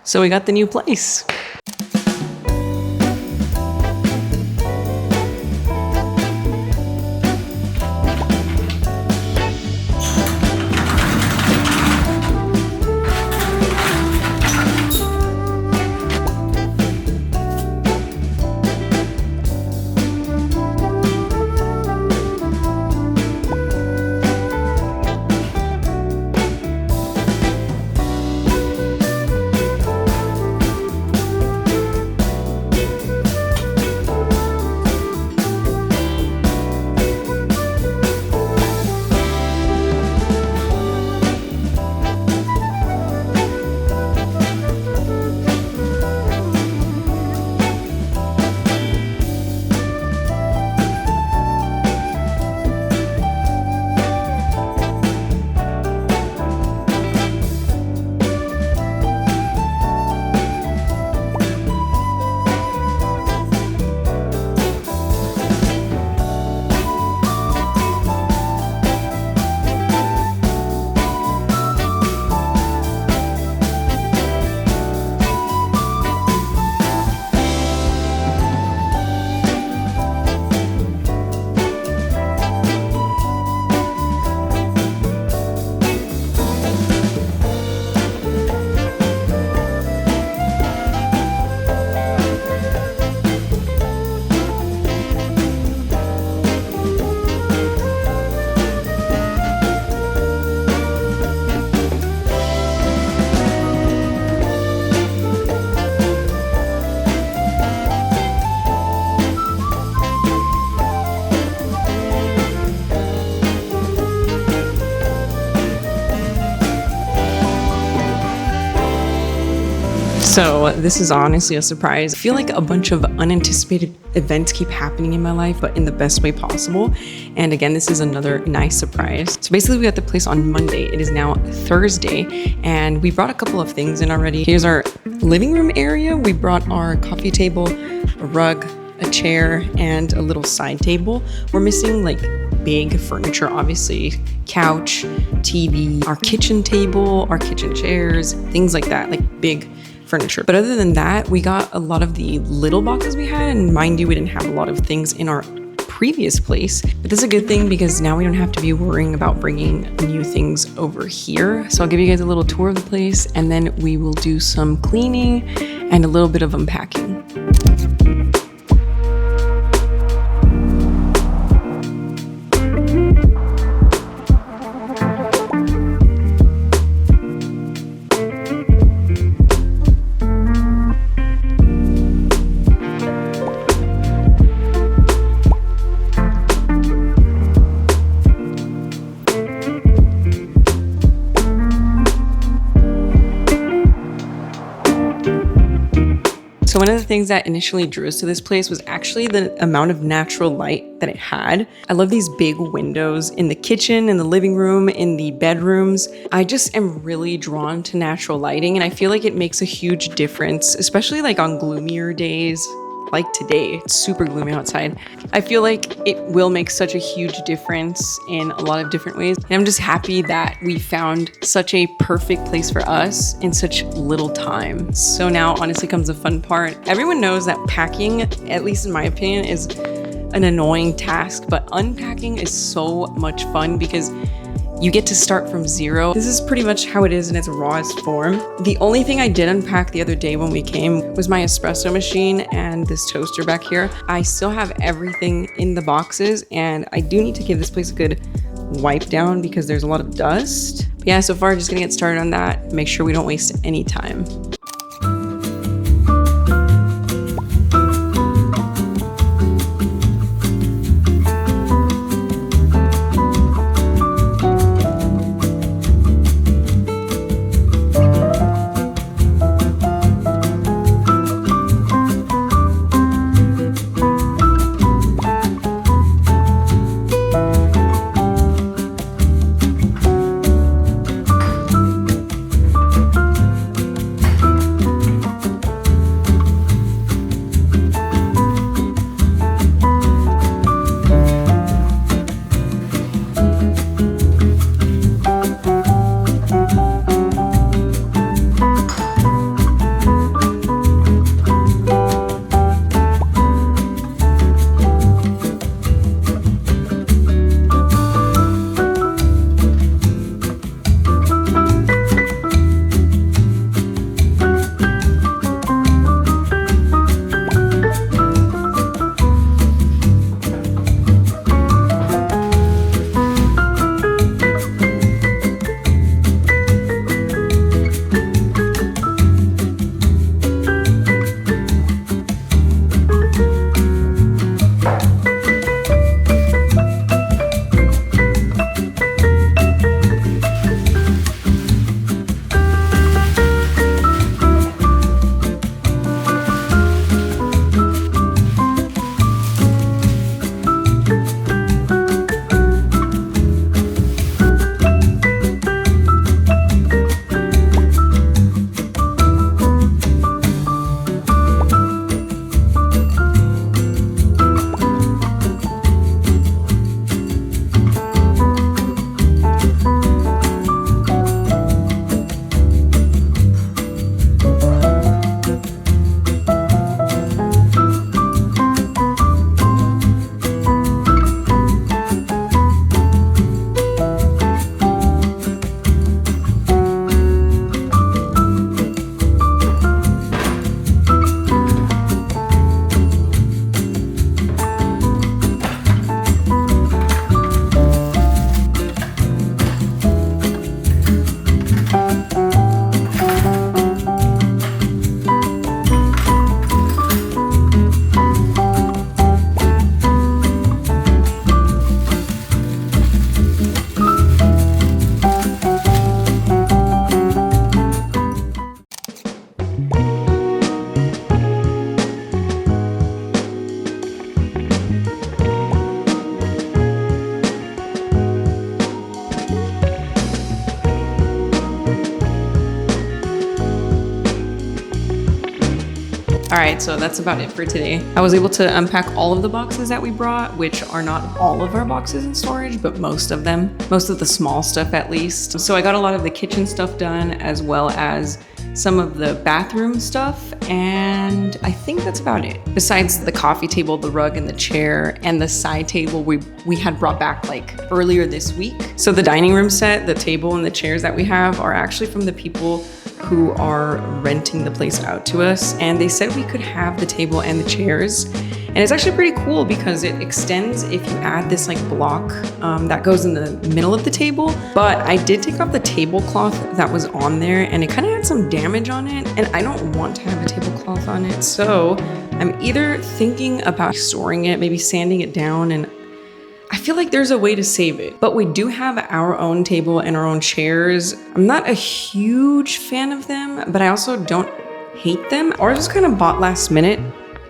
So we got the new place. So this is honestly a surprise. I feel like a bunch of unanticipated events keep happening in my life, but in the best way possible. And again, this is another nice surprise. So basically we got the place on Monday. It is now Thursday and we brought a couple of things in already. Here's our living room area. We brought our coffee table, a rug, a chair, and a little side table. We're missing like big furniture, obviously, couch, TV, our kitchen table, our kitchen chairs, things like that, like big furniture. But other than that, we got a lot of the little boxes we had, and mind you, we didn't have a lot of things in our previous place, but this is a good thing because now we don't have to be worrying about bringing new things over here. So I'll give you guys a little tour of the place, and then we will do some cleaning and a little bit of unpacking. So one of the things that initially drew us to this place was actually the amount of natural light that it had. I love these big windows in the kitchen, in the living room, in the bedrooms. I just am really drawn to natural lighting, and I feel like it makes a huge difference, especially like on gloomier days. Like today, it's super gloomy outside. I feel like it will make such a huge difference in a lot of different ways. And I'm just happy that we found such a perfect place for us in such little time. So now honestly comes the fun part. Everyone knows that packing, at least in my opinion, is an annoying task, but unpacking is so much fun because you get to start from zero. This is pretty much how it is in its rawest form. The only thing I did unpack the other day when we came was my espresso machine and this toaster back here. I still have everything in the boxes, and I do need to give this place a good wipe down because there's a lot of dust. But yeah, so far just gonna get started on that, make sure we don't waste any time. All right, so that's about it for today. I was able to unpack all of the boxes that we brought, which are not all of our boxes in storage, but most of them, most of the small stuff at least. So I got a lot of the kitchen stuff done, as well as some of the bathroom stuff, and I think that's about it. Besides the coffee table, the rug, and the chair, and the side table we had brought back like earlier this week. So the dining room set, the table, and the chairs that we have are actually from the people who are renting the place out to us, and they said we could have the table and the chairs. And it's actually pretty cool because it extends if you add this like block that goes in the middle of the table. But I did take off the tablecloth that was on there, and it kind of had some damage on it, and I don't want to have a tablecloth on it. So I'm either thinking about restoring it, maybe sanding it down, and I feel like there's a way to save it. But we do have our own table and our own chairs. I'm not a huge fan of them, but I also don't hate them. Ours was kind of bought last minute,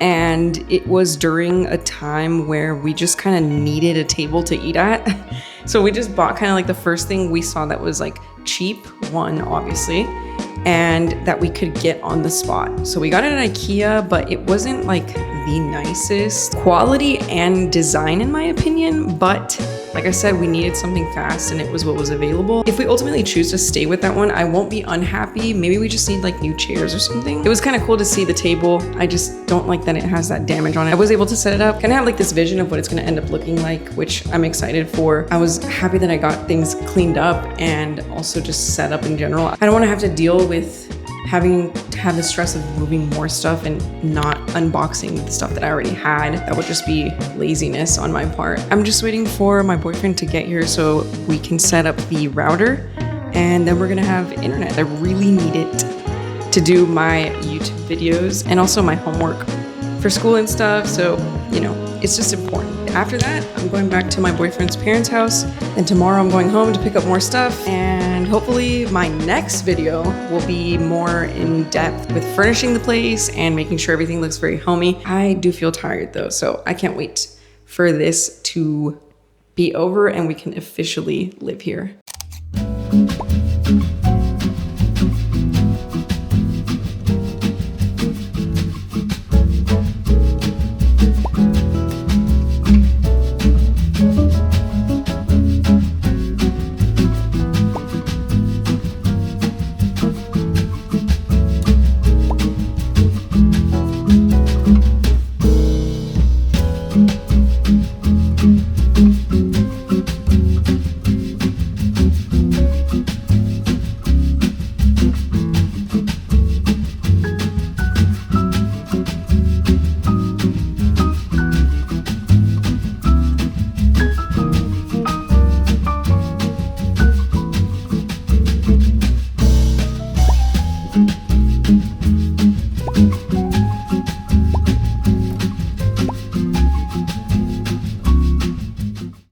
and it was during a time where we just kind of needed a table to eat at. So we just bought kind of like the first thing we saw that was like cheap, one obviously, and that we could get on the spot. So we got it at IKEA, but it wasn't like the nicest quality and design in my opinion, but like I said, we needed something fast and it was what was available. If we ultimately choose to stay with that one, I won't be unhappy. Maybe we just need like new chairs or something. It was kind of cool to see the table. I just don't like that it has that damage on it. I was able to set it up, kind of have like this vision of what it's gonna end up looking like, which I'm excited for. I was happy that I got things cleaned up and also just set up in general. I don't wanna have to deal with having to have the stress of moving more stuff and not unboxing the stuff that I already had. That would just be laziness on my part. I'm just waiting for my boyfriend to get here so we can set up the router, and then we're gonna have internet. I really need it to do my YouTube videos and also my homework for school and stuff. So, you know, it's just important. After that, I'm going back to my boyfriend's parents' house, and tomorrow I'm going home to pick up more stuff, and hopefully my next video will be more in depth with furnishing the place and making sure everything looks very homey. I do feel tired though, so I can't wait for this to be over and we can officially live here.